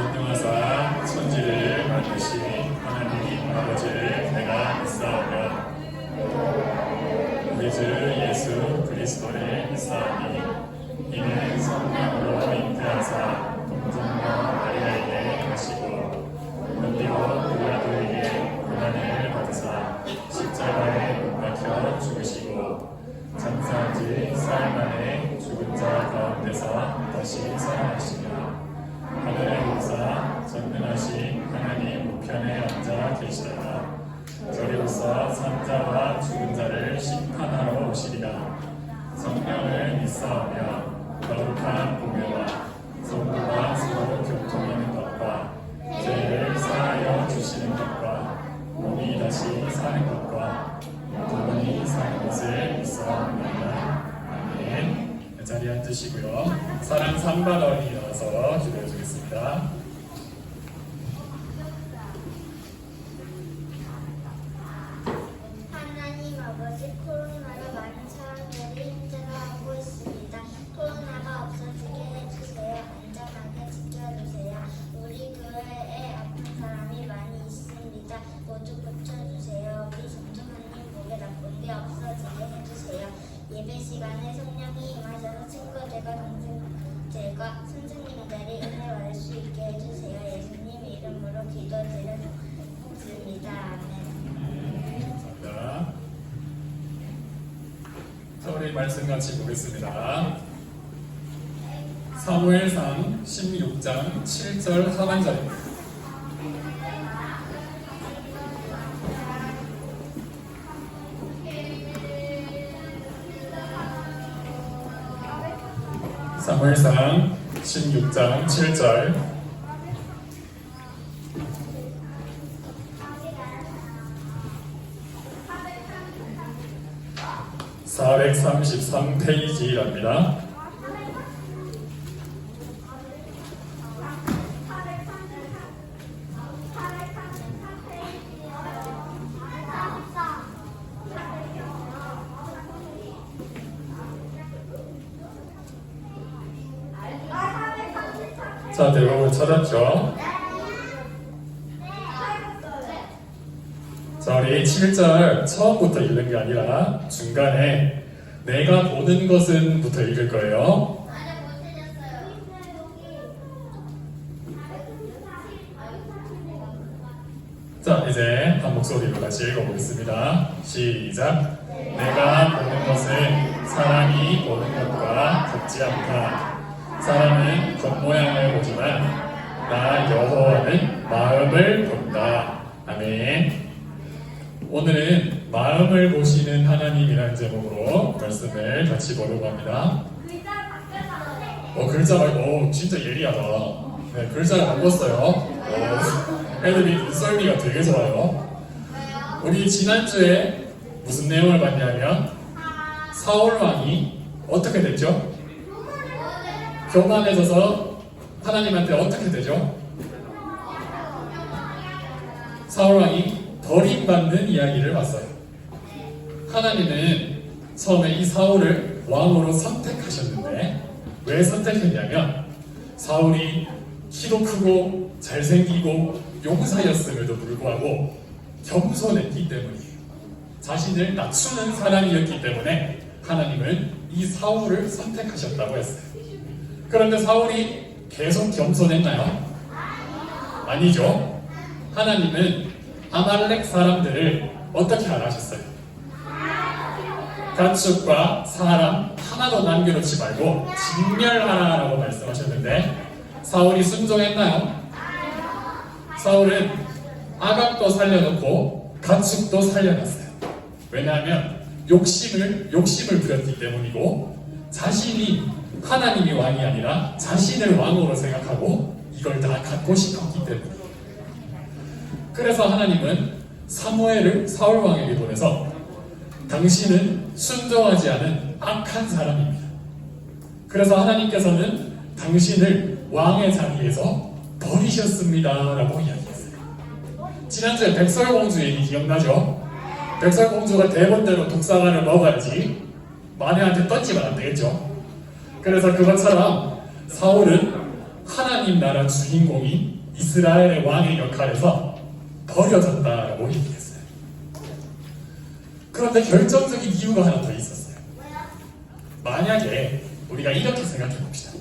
전능하사 천지를 만드신 하나님 아버지를 내가 믿사오며 우리 주 예수 그리스도를 믿사오니 이는 성령으로 잉태하사 동정녀 마리아에게 가시고 은비고 빌라도에게 고난을 받으사 십자가에 못 박혀 죽으시고 장사한 지 사흘 만에 죽은 자 가운데서 다시 살아나시며 하늘에 오사 전능하신 하나님 우편에 앉아 계시다가 저리로서 산자와 죽은 자를 심판하러 오시리라. 성령을 믿사오며 거룩한 공회와 성도가 서로 교통하는 것과 죄를 사하여 주시는 것과 몸이 다시 사는 것과 영원히 사는 것을 믿사옵나이다. 아멘. 자리에 앉으시고요. 사랑 3반 어린이 나와서 기도해 주겠습니다. 하나님 아버지, 코로나로 많은 사람들이 힘들어하고 있습니다. 코로나가 없어지게 해주세요. 안전하게 지켜주세요. 우리 교회에 아픈 사람이 많이 있습니다. 모두 고쳐주세요. 우리 정중하님 목에 나쁜 게 없어지게 해주세요. 예배 시간에 성령이 임하셔서 친구들과 동생들과 선생님들이 은혜 받을 수 있게 해주세요. 예수님 이름으로 기도드렸습니다. 아멘. 감사합니다. 자, 우리 말씀 같이 보겠습니다. 사무엘상 16장 7절 하반절입니다. 사무엘상 16장 7절 433페이지랍니다. 자, 대부분 찾았죠? 자, 우리 7절 처음부터 읽는 게 아니라 중간에 내가 보는 것은 부터 읽을 거예요. 자, 이제 한 목소리로 같이 읽어보겠습니다. 시작. 내가 보는 것은 사람이 보는 것과 같지 않다. 사람은 겉모양을 보지만 나 여호와는 마음을 본다. 아멘. 오늘은 마음을 보시는 하나님이라는 제목으로 말씀을 같이 보려고 합니다. 글자 말고 진짜 예리하다. 네, 글자를 바꿨어요. 애들이 눈썰미가 되게 좋아요. 우리 지난주에 무슨 내용을 봤냐면 사울왕이 어떻게 됐죠? 교만해져서 하나님한테 어떻게 되죠? 사울왕이 버림받는 이야기를 봤어요. 하나님은 처음에 이 사울을 왕으로 선택하셨는데 왜 선택했냐면 사울이 키도 크고 잘생기고 용사였음에도 불구하고 겸손했기 때문이에요. 자신을 낮추는 사람이었기 때문에 하나님은 이 사울을 선택하셨다고 했어요. 그런데 사울이 계속 겸손했나요? 아니죠. 하나님은 아말렉 사람들을 어떻게 하셨어요? 가축과 사람 하나도 남겨놓지 말고 진멸하라라고 말씀하셨는데 사울이 순종했나요? 사울은 아각도 살려놓고 가축도 살려놨어요. 왜냐하면 욕심을 부렸기 때문이고 자신이 하나님이 왕이 아니라 자신을 왕으로 생각하고 이걸 다 갖고 싶었기 때문이에요. 그래서 하나님은 사무엘을 사울왕에게 보내서 당신은 순종하지 않은 악한 사람입니다. 그래서 하나님께서는 당신을 왕의 자리에서 버리셨습니다 라고 이야기했어요. 지난주에 백설공주 얘기 기억나죠? 백설공주가 대본대로 독사과를 먹어야지 마녀한테 던지면 안 되겠죠. 그래서 그것처럼 사울은 하나님 나라 주인공이 이스라엘의 왕의 역할에서 버려졌다라고 얘기했어요. 그런데 결정적인 이유가 하나 더 있었어요. 만약에 우리가 이렇게 생각해 봅시다.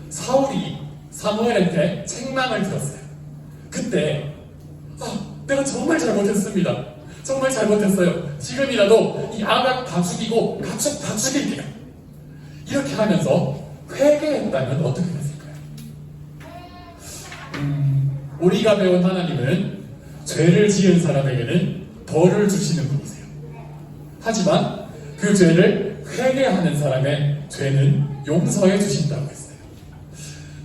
사울이 사무엘한테 책망을 들었어요. 그때 내가 정말 잘못했습니다. 정말 잘못했어요. 지금이라도 이 아각 다 죽이고 가축 다 죽일게요. 이렇게 하면서 회개했다면 어떻게 됐을까요? 우리가 배운 하나님은 죄를 지은 사람에게는 벌을 주시는 분이세요. 하지만 그 죄를 회개하는 사람의 죄는 용서해 주신다고 했어요.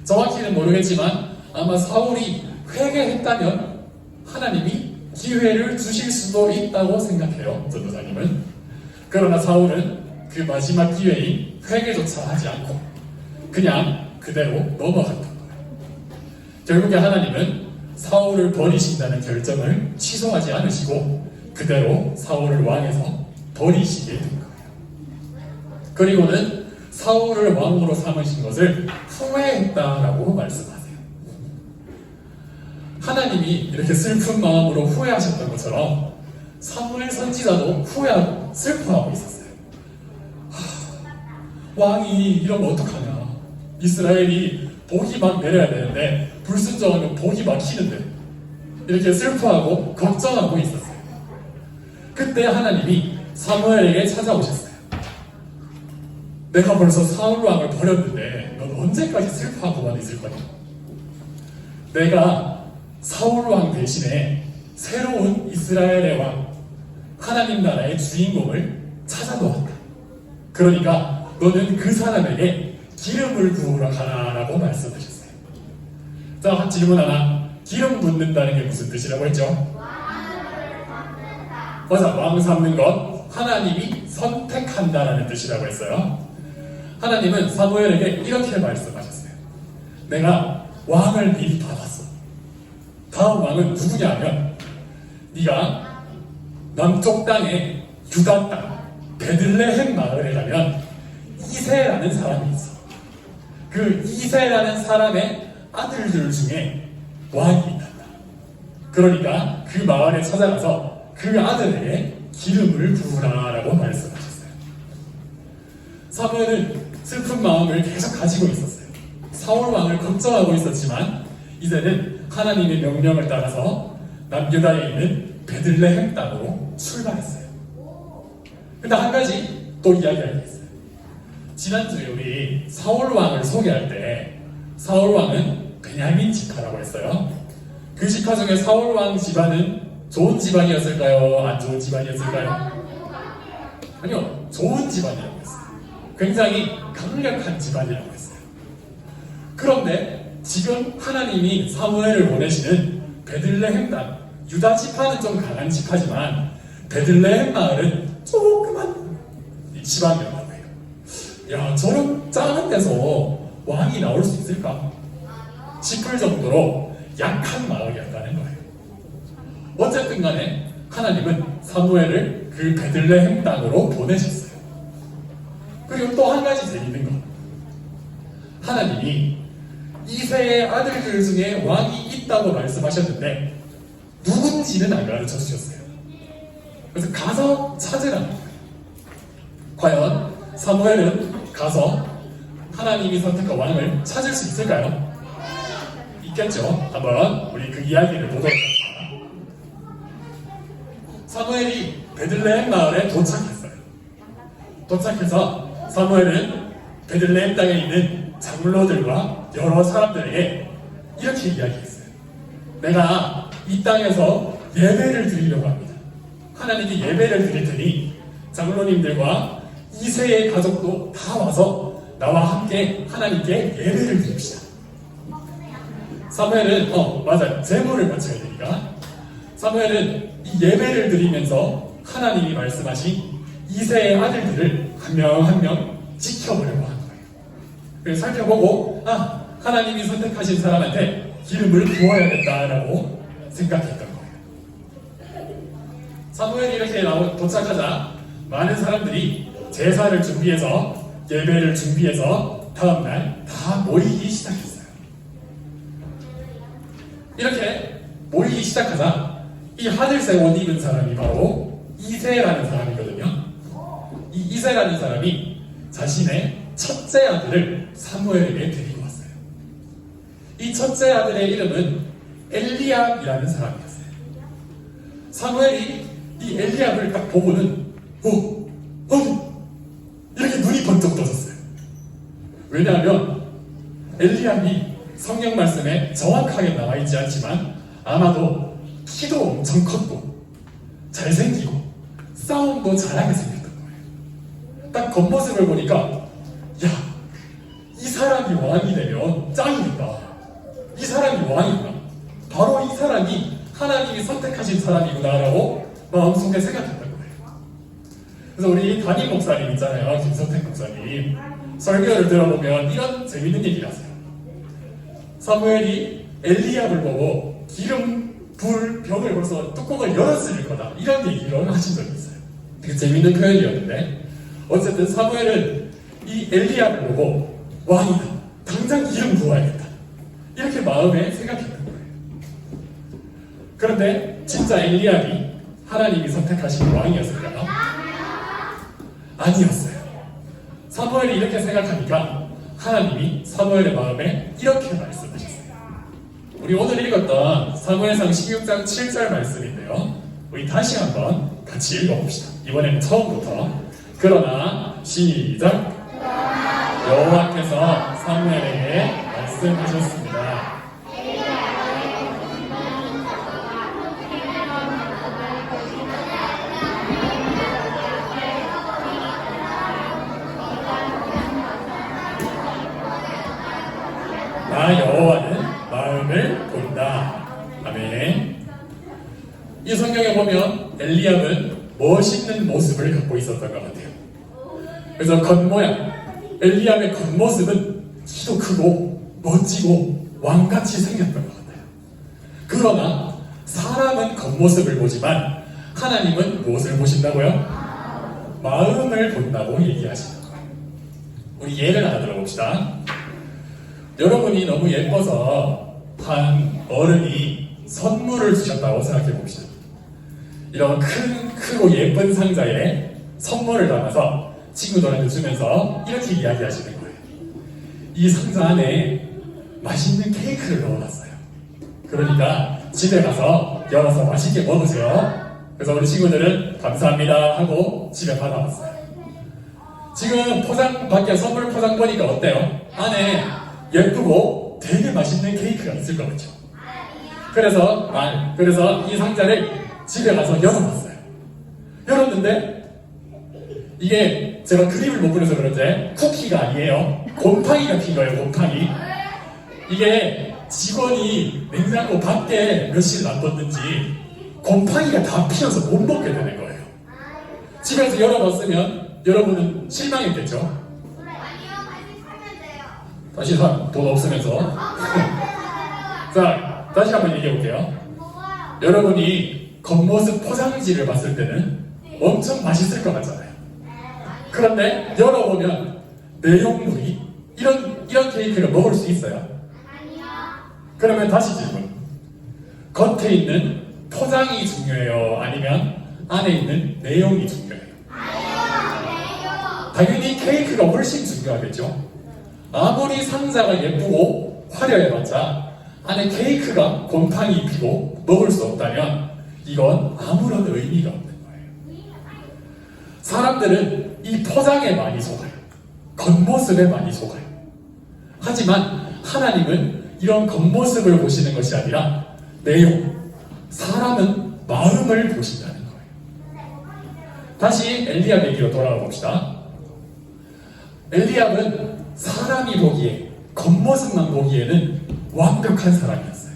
정확히는 모르겠지만 아마 사울이 회개했다면 하나님이 기회를 주실 수도 있다고 생각해요. 전도사님은. 그러나 사울은 그 마지막 기회인 회개조차 하지 않고 그냥 그대로 넘어갔던 거예요. 결국에 하나님은 사울을 버리신다는 결정을 취소하지 않으시고 그대로 사울을 왕에서 버리시게 된 거예요. 그리고는 사울을 왕으로 삼으신 것을 후회했다라고 말씀하세요. 하나님이 이렇게 슬픈 마음으로 후회하셨던 것처럼 사무엘 선지자도 후회하고 슬퍼하고 있었어요. 왕이 이러면 어떡하냐. 이스라엘이 복이 막 내려야 되는데 불순종하면 복이 막히는데 이렇게 슬퍼하고 걱정하고 있었어요. 그때 하나님이 사무엘에게 찾아오셨어요. 내가 벌써 사울 왕을 버렸는데 넌 언제까지 슬퍼하고만 있을 거냐. 내가 사울 왕 대신에 새로운 이스라엘의 왕 하나님 나라의 주인공을 찾아놓았다. 그러니까 너는 그 사람에게 기름을 부으러 가라라고 말씀하셨어요. 자, 질문 하나. 기름 붓는다는 게 무슨 뜻이라고 했죠? 맞아, 왕 삼는 것 하나님이 선택한다라는 뜻이라고 했어요. 하나님은 사무엘에게 이렇게 말씀하셨어요. 내가 왕을 미리 받았어. 다음 왕은 누구냐면 네가 남쪽 땅에 유다 땅 베들레헴 마을에 가면 이새라는 사람이 있어. 그 이새라는 사람의 아들들 중에 왕이 있단다. 그러니까 그 마을에 찾아가서 그 아들에게 기름을 부으라라고 말씀하셨어요. 사무엘은 슬픈 마음을 계속 가지고 있었어요. 사울 왕을 걱정하고 있었지만 이제는 하나님의 명령을 따라서 남유다에 있는 베들레헴 땅으로 출발했어요. 근데 한 가지 또 이야기할 게 있어요. 지난주에 우리 사울 왕을 소개할 때 사울 왕은 베냐민 지파라고 했어요. 그 지파 중에 사울 왕 집안은 좋은 집안이었을까요? 안 좋은 집안이었을까요? 아니요, 좋은 집안이라고 했어요. 굉장히 강력한 집안이라고 했어요. 그런데 지금 하나님이 사무엘을 보내시는 베들레헴 땅, 유다 지파는 좀 강한 지파지만 베들레헴 마을은 조그만 지방이었다고 해요. 야, 저런 작은 데서 왕이 나올 수 있을까 싶을 정도로 약한 마을이었다는 거예요. 어쨌든 간에 하나님은 사무엘을 그 베들레헴 땅으로 보내셨어요. 그리고 또 한 가지 재밌는 거. 하나님이 이새의 아들들 중에 왕이 있다고 말씀하셨는데 누군지는 안 가르쳐 주셨어요. 그래서 가서 찾으라는 거예요. 과연 사무엘은 가서 하나님이 선택한 왕을 찾을 수 있을까요? 있겠죠. 한번 우리 그 이야기를 보도록 하겠습니다. 사무엘이 베들레헴 마을에 도착했어요. 도착해서 사무엘은 베들레헴 땅에 있는 장로들과 여러 사람들에게 이렇게 이야기했어요. 내가 이 땅에서 예배를 드리려고 합니다. 하나님께 예배를 드릴 테니 장로님들과 이새의 가족도 다 와서 나와 함께 하나님께 예배를 드립시다. 사무엘은 맞아, 제물을 바쳐야 되니까 사무엘은 이 예배를 드리면서 하나님이 말씀하신 이새의 아들들을 한 명 한 명 지켜보려고 하는 거예요. 그래서 살펴보고 하나님이 선택하신 사람한테 기름을 부어야겠다라고 생각했던 거예요. 사무엘이 이렇게 도착하자 많은 사람들이 제사를 준비해서 예배를 준비해서 다음날 다 모이기 시작했어요. 이렇게 모이기 시작하자 이 하늘색 옷 입은 사람이 바로 이새라는 사람이거든요. 이 이새라는 사람이 자신의 첫째 아들을 사무엘에게 데리고 왔어요. 이 첫째 아들의 이름은 엘리압이라는 사람이었어요. 사무엘이 이 엘리압을 딱 보고는 이렇게 눈이 번쩍 떠졌어요. 왜냐하면 엘리압이 성경 말씀에 정확하게 나와 있지 않지만 아마도 키도 엄청 컸고 잘생기고 싸움도 잘하게 생겼던 거예요. 딱 겉모습을 보니까 야, 이 사람이 왕이 되면 짱이겠다. 이 사람이 왕이구나. 바로 이 사람이 하나님이 선택하신 사람이구나라고 마음속에 생각했던 거예요. 그래서 우리 담임 목사님 있잖아요. 김선택 목사님. 설교를 들어보면 이런 재밌는 얘기를 하세요. 사무엘이 엘리압을 보고 기름, 불, 병을 벌써 뚜껑을 열었을 거다. 이런 얘기를 하신 적이 있어요. 되게 재밌는 표현이었는데 어쨌든 사무엘은 이 엘리압을 보고 왕이다. 당장 기름 부어야겠다. 이렇게 마음에 생각했던 거예요. 그런데 진짜 엘리압이 하나님이 선택하신 왕이었을까요? 아니었어요. 사무엘이 이렇게 생각하니까 하나님이 사무엘의 마음에 이렇게 말씀하셨어요. 우리 오늘 읽었던 사무엘상 16장 7절 말씀인데요. 우리 다시 한번 같이 읽어봅시다. 이번에는 처음부터. 그러나 시작. 여호와께서 사무엘에게 말씀하셨습니다. 나 여호와는 마음을 본다. 아멘. 이 성경에 보면 엘리압은 멋있는 모습을 갖고 있었던 것 같아요. 그래서 겉모양, 엘리압의 겉모습은 키도 크고 멋지고 왕같이 생겼던 것 같아요. 그러나 사람은 겉모습을 보지만 하나님은 무엇을 보신다고요? 마음을 본다고 얘기하시는 거예요. 우리 예를 하나 들어봅시다. 여러분이 너무 예뻐서 한 어른이 선물을 주셨다고 생각해 봅시다. 이런 크고 예쁜 상자에 선물을 담아서 친구들한테 주면서 이렇게 이야기하시는 거예요. 이 상자 안에 맛있는 케이크를 넣어놨어요. 그러니까 집에 가서 열어서 맛있게 먹으세요. 그래서 우리 친구들은 감사합니다 하고 집에 받아왔어요. 지금 포장 밖에 선물 포장 보니까 어때요? 안에 예쁘고 되게 맛있는 케이크가 있을 것 같죠? 그래서 이 상자를 집에 가서 열어봤어요. 열었는데 이게 제가 그림을 못 그려서 그런지 쿠키가 아니에요. 곰팡이 같은 거예요. 곰팡이. 이게 직원이 냉장고 밖에 며칠 놔뒀는지 곰팡이가 다 피어서 못 먹게 되는 거예요. 집에서 열어봤으면 여러분은 실망했겠죠? 다시 돈 없으면서. 자, 다시 한번 얘기해 볼게요. 여러분이 겉모습 포장지를 봤을 때는 엄청 맛있을 것 같잖아요. 그런데 열어보면 내용물이 이런 케이크를 먹을 수 있어요? 그러면 다시 질문. 겉에 있는 포장이 중요해요? 아니면 안에 있는 내용이 중요해요? 당연히 케이크가 훨씬 중요하겠죠? 아무리 상자가 예쁘고 화려해봤자 안에 케이크가 곰팡이 피고 먹을 수 없다면 이건 아무런 의미가 없는 거예요. 사람들은 이 포장에 많이 속아요. 겉모습에 많이 속아요. 하지만 하나님은 이런 겉모습을 보시는 것이 아니라 내용, 사람은 마음을 보신다는 거예요. 다시 엘리압 얘기로 돌아가 봅시다. 엘리압은 사람이 보기에, 겉모습만 보기에는 완벽한 사람이었어요.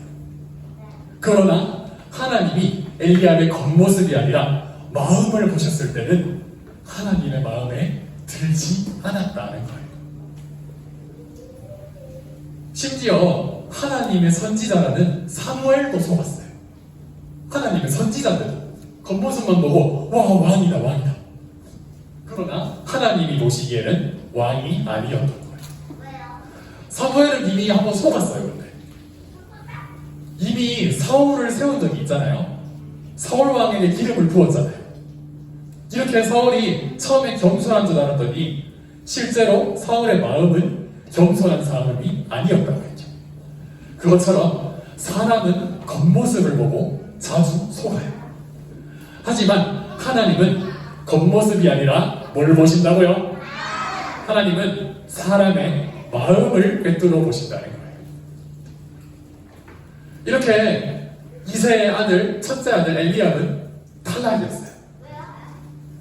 그러나 하나님이 엘리압의 겉모습이 아니라 마음을 보셨을 때는 하나님의 마음에 들지 않았다는 거예요. 심지어 하나님의 선지자라는 사무엘도 속았어요. 하나님의 선지자들도 겉모습만 보고 와, 왕이다. 그러나 하나님이 보시기에는 왕이 아니었던 거예요. 사무엘은 이미 한번 속았어요. 근데 이미 사울을 세운 적이 있잖아요. 사울 왕에게 기름을 부었잖아요. 이렇게 사울이 처음에 겸손한 줄 알았더니 실제로 사울의 마음은 겸손한 사람이 아니었다고 했죠. 그것처럼 사람은 겉모습을 보고 자주 속아요. 하지만 하나님은 겉모습이 아니라 뭘 보신다고요? 하나님은 사람의 마음을 꿰뚫어 보신다는 거예요. 이렇게 이새의 아들, 첫째 아들 엘리압은 탈락이었어요.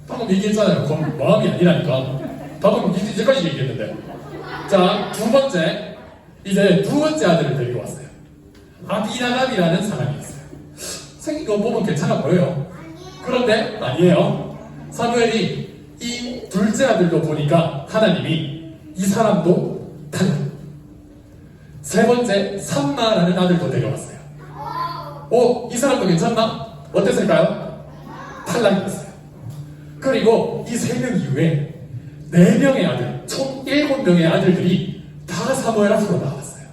방금 얘기했잖아요. 마음이 아니라니까. 방금 이제까지 얘기했는데. 자, 두 번째, 이제 두 번째 아들을 데리고 왔어요. 아비나답이라는 사람이 있어요. 생긴 거 보면 괜찮아 보여요. 그런데 아니에요. 사무엘이 이 둘째 아들도 보니까 하나님이 이 사람도 탈락. 세 번째 삼마라는 아들도 데려왔어요. 이 사람도 괜찮나? 어땠을까요? 탈락이었어요. 그리고 이 세 명 이후에 4명의 아들, 총 7명의 아들들이 다 사무엘 앞으로 나왔어요.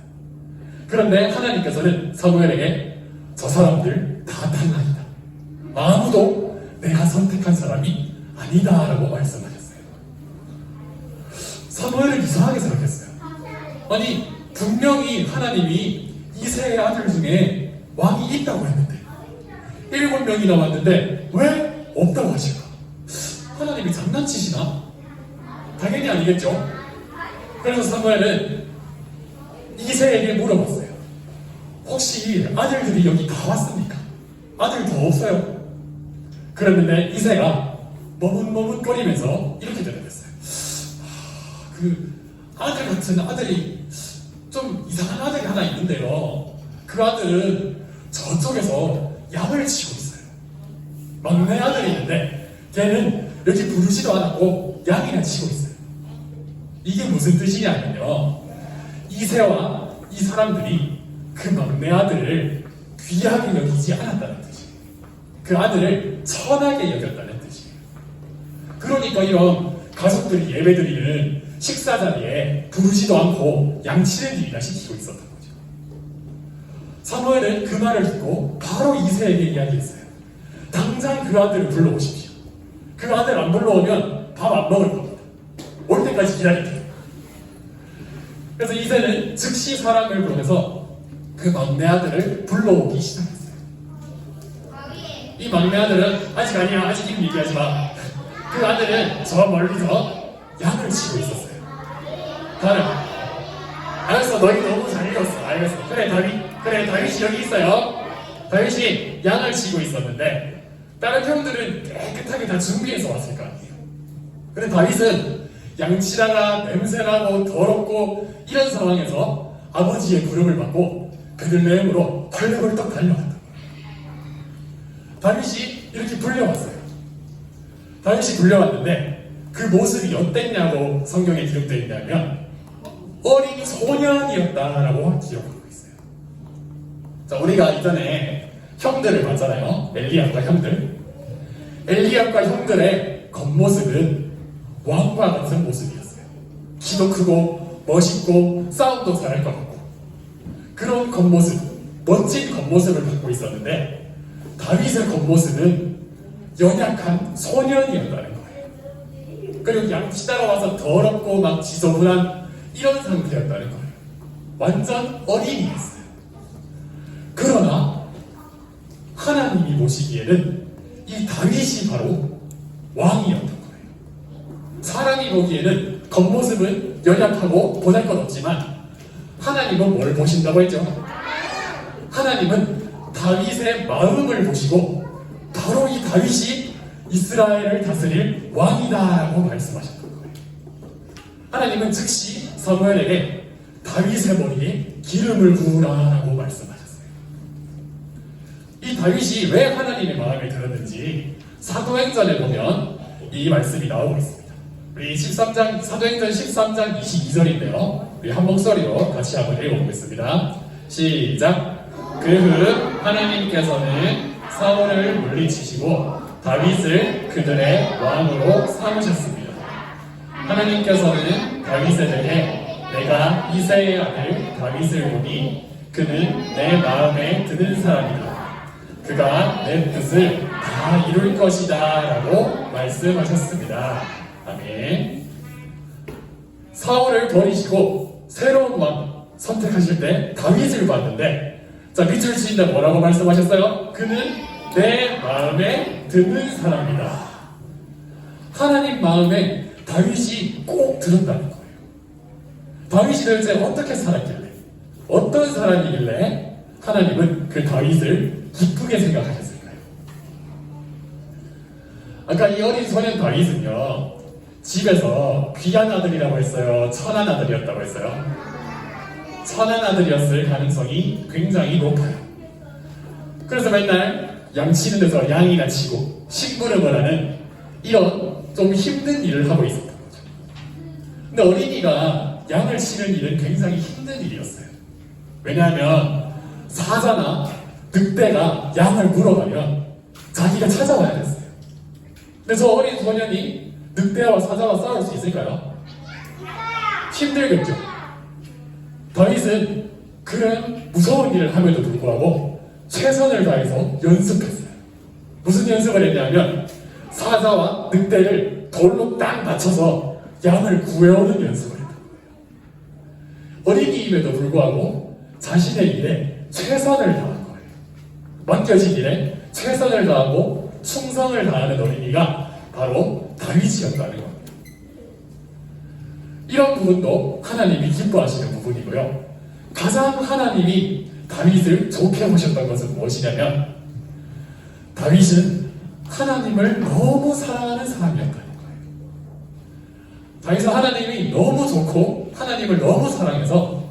그런데 하나님께서는 사무엘에게 저 사람들 다 탈락이다. 아무도 내가 선택한 사람이 아니다 라고 말씀하셨어요. 사무엘은 이상하게 생각했어요. 아니 분명히 하나님이 이새의 아들 중에 왕이 있다고 했는데 7명이 나왔는데 왜 없다고 하실까? 하나님이 장난치시나? 당연히 아니겠죠. 그래서 사무엘은 이새에게 물어봤어요. 혹시 아들들이 여기 다 왔습니까? 아들 더 없어요? 그랬는데 이새가 머뭇머뭇거리면서 이렇게 대답했어요. 그 아들 같은 아들이 좀 이상한 아들이 하나 있는데요. 그 아들은 저쪽에서 양을 치고 있어요. 막내 아들이 있는데 걔는 여기 부르지도 않았고 양이나 치고 있어요. 이게 무슨 뜻이냐면요. 이새와 이 사람들이 그 막내 아들을 귀하게 여기지 않았다는 뜻이에요. 그 아들을 천하게 여겼다는 뜻이에요. 그러니까 이런 가족들이 예배드리는 식사 자리에 부르지도 않고 양치는 일이나 시키고 있었던 거죠. 사무엘은 그 말을 듣고 바로 이새에게 이야기했어요. 당장 그 아들을 불러오십시오. 그 아들 안 불러오면 밥 안 먹을 겁니다. 올 때까지 기다릴게요. 그래서 이새는 즉시 사람을 보내서 그 막내 아들을 불러오기 시작했어요. 이 막내 아들은 아직 아니야, 아직 이름 얘기하지 마. 그 아들은 저 멀리서 양을 치고 있었어요. 다른 알았어, 너희 너무 잘 읽었어. 알겠어. 그래 다윗이 여기 있어요. 다윗이 양을 치고 있었는데 다른 형들은 깨끗하게 다 준비해서 왔을 거 아니에요. 근데 다윗은 양치다가 냄새나고 더럽고 이런 상황에서 아버지의 부름을 받고 베들레헴으로 벌떡벌떡 달려갔다. 다윗이 이렇게 불려왔어요. 다윗이 불려왔는데 그 모습이 어땠냐고 성경에 기록되어 있냐면 어린 소년이었다라고 기록하고 있어요. 자, 우리가 이전에 형들을 봤잖아요. 엘리압과 형들. 엘리압과 형들의 겉모습은 왕과 같은 모습이었어요. 키도 크고 멋있고 싸움도 잘할 것 같고 그런 겉모습, 멋진 겉모습을 갖고 있었는데 다윗의 겉모습은 연약한 소년이었다는 거예요. 그리고 양치다가 와서 더럽고 막 지저분한 이런 상태였다는 거예요. 완전 어린이였어요. 그러나 하나님이 보시기에는 이 다윗이 바로 왕이었던 거예요. 사람이 보기에는 겉모습은 연약하고 보잘것없지만 하나님은 뭘 보신다고 했죠? 하나님은 다윗의 마음을 보시고 바로 이 다윗이 이스라엘을 다스릴 왕이다라고 말씀하셨던 거예요. 하나님은 즉시 사무엘에게 다윗의 머리에 기름을 부으라라고 말씀하셨어요. 이 다윗이 왜 하나님의 마음에 들었는지 사도행전에 보면 이 말씀이 나오고 있습니다. 우리 13장, 사도행전 13장 22절인데요. 우리 한 목소리로 같이 한번 읽어보겠습니다. 시작. 그 후 하나님께서는 사울을 물리치시고 다윗을 그들의 왕으로 삼으셨습니다. 하나님께서는 다윗에 대해 내가 이새의 아들 다윗을 보니 그는 내 마음에 드는 사람이다. 그가 내 뜻을 다 이룰 것이다 라고 말씀하셨습니다. 아멘. 사울을 버리시고 새로운 왕 선택하실 때 다윗을 봤는데, 자, 밑줄 치는데 뭐라고 말씀하셨어요? 그는 내 마음에 드는 사람이다. 하나님 마음에 다윗이 꼭 들었다는 거예요. 다윗이 도대체 어떻게 살았길래, 어떤 사람이길래 하나님은 그 다윗을 기쁘게 생각하셨을까요? 아까 이 어린 소년 다윗은요, 집에서 귀한 아들이라고 했어요? 천한 아들이었다고 했어요? 천한 아들이었을 가능성이 굉장히 높아요. 그래서 맨날 양 치는 데서 양이나 치고 심부름을 하는 이런 좀 힘든 일을 하고 있었던 거죠. 근데 어린이가 양을 치는 일은 굉장히 힘든 일이었어요. 왜냐하면 사자나 늑대가 양을 물어가면 자기가 찾아와야 됐어요. 근데 저 어린 소년이 늑대와 사자와 싸울 수 있을까요? 힘들겠죠. 다윗은 그런 무서운 일을 함에도 불구하고 최선을 다해서 연습했어요. 무슨 연습을 했냐면 사자와 늑대를 돌로 딱 맞춰서 양을 구해오는 연습을 했던 거예요. 어린이임에도 불구하고 자신의 일에 최선을 다한 거예요. 맡겨진 일에 최선을 다하고 충성을 다하는 어린이가 바로 다윗이었다는 겁니다. 이런 부분도 하나님이 기뻐하시는 부분이고요. 가장 하나님이 다윗을 좋게 보셨던 것은 무엇이냐면, 다윗은 하나님을 너무 사랑하는 사람이었다는 거예요. 다윗은 하나님이 너무 좋고 하나님을 너무 사랑해서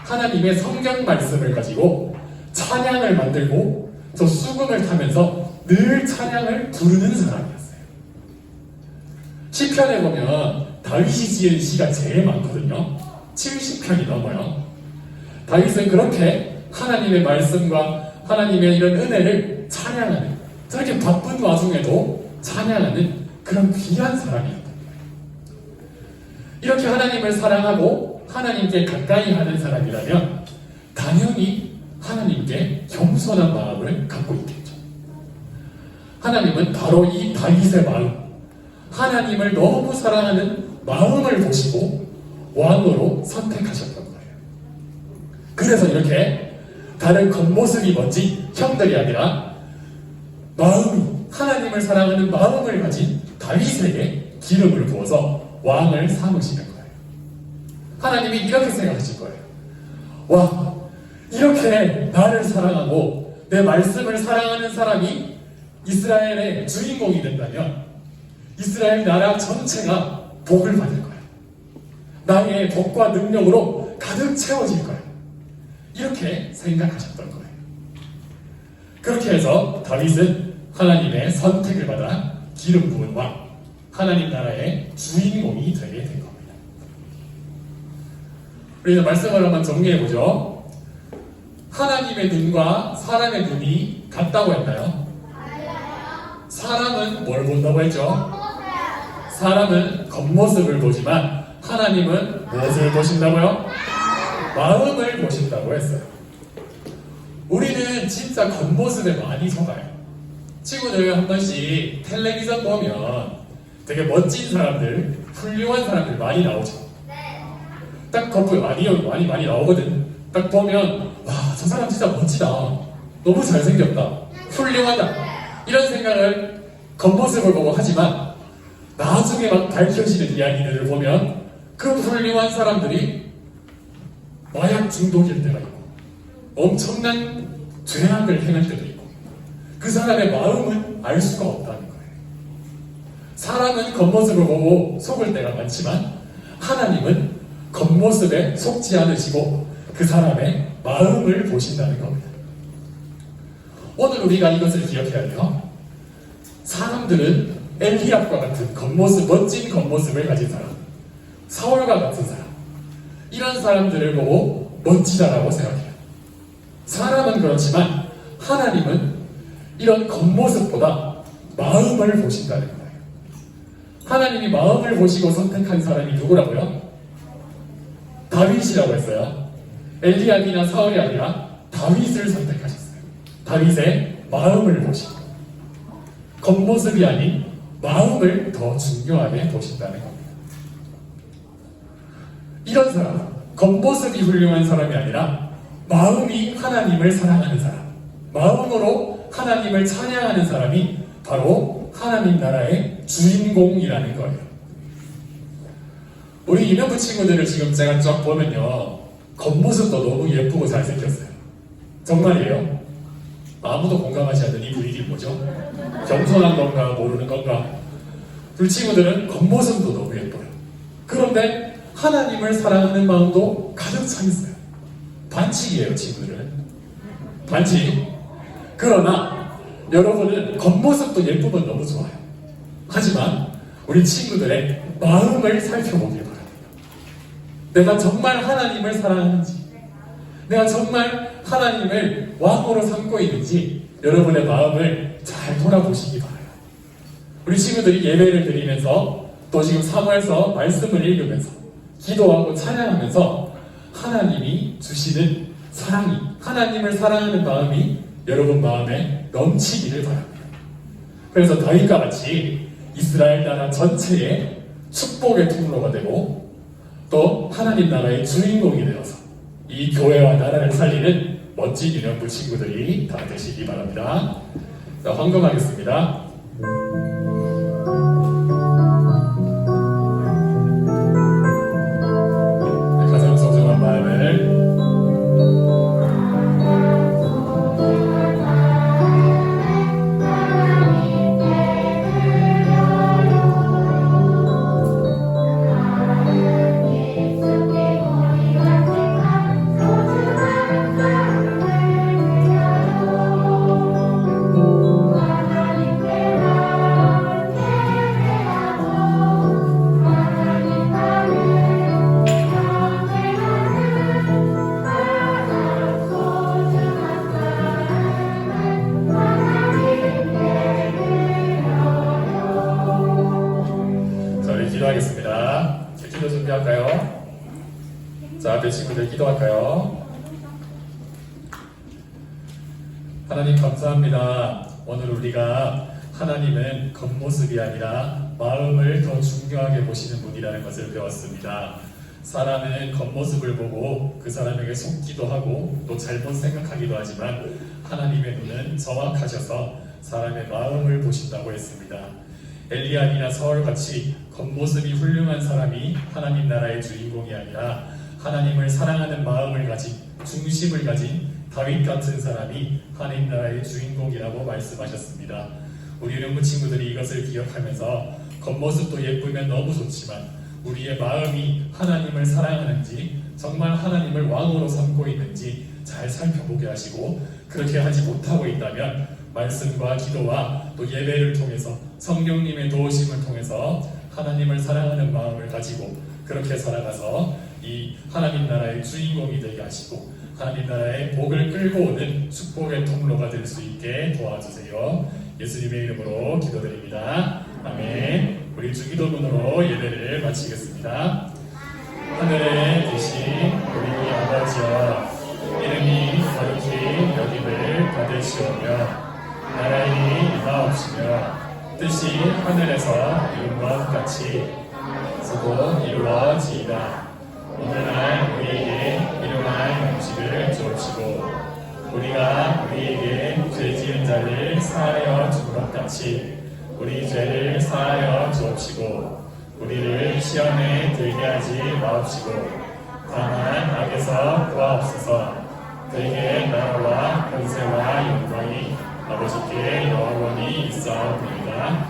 하나님의 성경 말씀을 가지고 찬양을 만들고 저 수금을 타면서 늘 찬양을 부르는 사람이었어요. 시편에 보면 다윗이 지은 시가 제일 많거든요. 70편이 넘어요. 다윗은 그렇게 하나님의 말씀과 하나님의 이런 은혜를 찬양하는, 저렇게 바쁜 와중에도 찬양하는 그런 귀한 사람이었던 거예요. 이렇게 하나님을 사랑하고 하나님께 가까이 하는 사람이라면 당연히 하나님께 겸손한 마음을 갖고 있겠죠. 하나님은 바로 이 다윗의 마음, 하나님을 너무 사랑하는 마음을 보시고 왕으로 선택하셨던 거예요. 그래서 이렇게 다른 겉모습이 멋진 형들이 아니라 마음이, 하나님을 사랑하는 마음을 가진 다윗에게 기름을 부어서 왕을 삼으시는 거예요. 하나님이 이렇게 생각하실 거예요. 와, 이렇게 나를 사랑하고 내 말씀을 사랑하는 사람이 이스라엘의 주인공이 된다면 이스라엘 나라 전체가 복을 받을 거야. 나의 복과 능력으로 가득 채워질 거야. 이렇게 생각하셨던 거예요. 그렇게 해서 다윗은 하나님의 선택을 받아 기름 부은 왕, 하나님 나라의 주인공이 되게 된 겁니다. 우리 이제 말씀을 한번 정리해보죠. 하나님의 눈과 사람의 눈이 같다고 했나요? 사람은 뭘 본다고 했죠? 사람은 겉모습을 보지만 하나님은 무엇을 보신다고요? 마음을 보신다고 했어요. 우리는 진짜 겉모습에 많이 속아요. 친구들 한 번씩 텔레비전 보면 되게 멋진 사람들, 훌륭한 사람들 많이 나오죠. 딱 겉보여 많이 나오거든. 딱 보면 와, 저 사람 진짜 멋지다, 너무 잘생겼다, 훌륭하다, 이런 생각을 겉모습을 보고 하지만 나중에 막 밝혀지는 이야기들을 보면 그 훌륭한 사람들이 마약 중독일 때가 있고 엄청난 죄악을 행할 때도 있고 그 사람의 마음은 알 수가 없다는 거예요. 사람은 겉모습을 보고 속을 때가 많지만 하나님은 겉모습에 속지 않으시고 그 사람의 마음을 보신다는 겁니다. 오늘 우리가 이것을 기억해야 돼요. 사람들은 엘리압과 같은 겉모습, 멋진 겉모습을 가진 사람, 사울과 같은 사람, 이런 사람들을 보고 멋지다라고 생각해요. 사람은 그렇지만 하나님은 이런 겉모습보다 마음을 보신다는 거예요. 하나님이 마음을 보시고 선택한 사람이 누구라고요? 다윗이라고 했어요. 엘리압이나 사울이 아니라 다윗을 선택하셨어요. 다윗의 마음을 보시고 겉모습이 아닌 마음을 더 중요하게 보신다는 겁니다. 이런 사람, 겉모습이 훌륭한 사람이 아니라 마음이 하나님을 사랑하는 사람, 마음으로 하나님을 찬양하는 사람이 바로 하나님 나라의 주인공이라는 거예요. 우리 이명부 친구들을 지금 제가 쫙 보면요, 겉모습도 너무 예쁘고 잘생겼어요. 정말이에요. 아무도 공감하지 않는 이 분위기 뭐죠? 겸손한 건가 모르는 건가? 우리 친구들은 겉모습도 너무 예뻐요. 그런데 하나님을 사랑하는 마음도 가득 차 있어요. 반칙이에요, 친구들은. 반칙. 그러나 여러분은 겉모습도 예쁘면 너무 좋아요. 하지만 우리 친구들의 마음을 살펴보길 바랍니다. 내가 정말 하나님을 사랑하는지, 내가 정말 하나님을 왕으로 삼고 있는지 여러분의 마음을 잘 돌아보시기 바라요. 우리 친구들이 예배를 드리면서 또 지금 사무엘서 말씀을 읽으면서 기도하고 찬양하면서 하나님이 주시는 사랑이, 하나님을 사랑하는 마음이 여러분 마음에 넘치기를 바랍니다. 그래서 다윗과 같이 이스라엘 나라 전체의 축복의 통로가 되고 또 하나님 나라의 주인공이 되어서 이 교회와 나라를 살리는 멋진 유년부 친구들이 다 되시기 바랍니다. 자, 헌금하겠습니다. 가장 소중한 마음을 기도하겠습니다. 기도 준비할까요? 자, 앞에 친구들 기도할까요? 하나님 감사합니다. 오늘 우리가 하나님은 겉모습이 아니라 마음을 더 중요하게 보시는 분이라는 것을 배웠습니다. 사람은 겉모습을 보고 그 사람에게 속기도 하고 또 잘못 생각하기도 하지만 하나님의 눈은 정확하셔서 사람의 마음을 보신다고 했습니다. 엘리야이나 서울같이 겉모습이 훌륭한 사람이 하나님 나라의 주인공이 아니라 하나님을 사랑하는 마음을 가진, 중심을 가진 다윗 같은 사람이 하나님 나라의 주인공이라고 말씀하셨습니다. 우리 유년부 친구들이 이것을 기억하면서 겉모습도 예쁘면 너무 좋지만 우리의 마음이 하나님을 사랑하는지, 정말 하나님을 왕으로 삼고 있는지 잘 살펴보게 하시고, 그렇게 하지 못하고 있다면 말씀과 기도와 또 예배를 통해서 성령님의 도우심을 통해서 하나님을 사랑하는 마음을 가지고 그렇게 살아가서 이 하나님 나라의 주인공이 되게 하시고 하나님 나라의 복을 끌고 오는 축복의 통로가 될 수 있게 도와주세요. 예수님의 이름으로 기도드립니다. 아멘. 우리 주기도문으로 예배를 마치겠습니다. 하늘에 계신 우리 아버지여, 이름이 거룩히 여김을 받으시오며 나라의 임하옵시며 뜻이 하늘에서 이룬 것 같이 수고 이루어지이다. 오늘날 우리에게 일용할 음식을 주옵시고 우리가 우리에게 죄 지은 자를 사하여 준 것 같이 우리 죄를 사하여 주옵시고 우리를 시험에 들게 하지 마옵시고 다만 악에서 구하옵소서. 그에게 나라와 권세와 영광이 아버지께 영원히 있사옵나이다.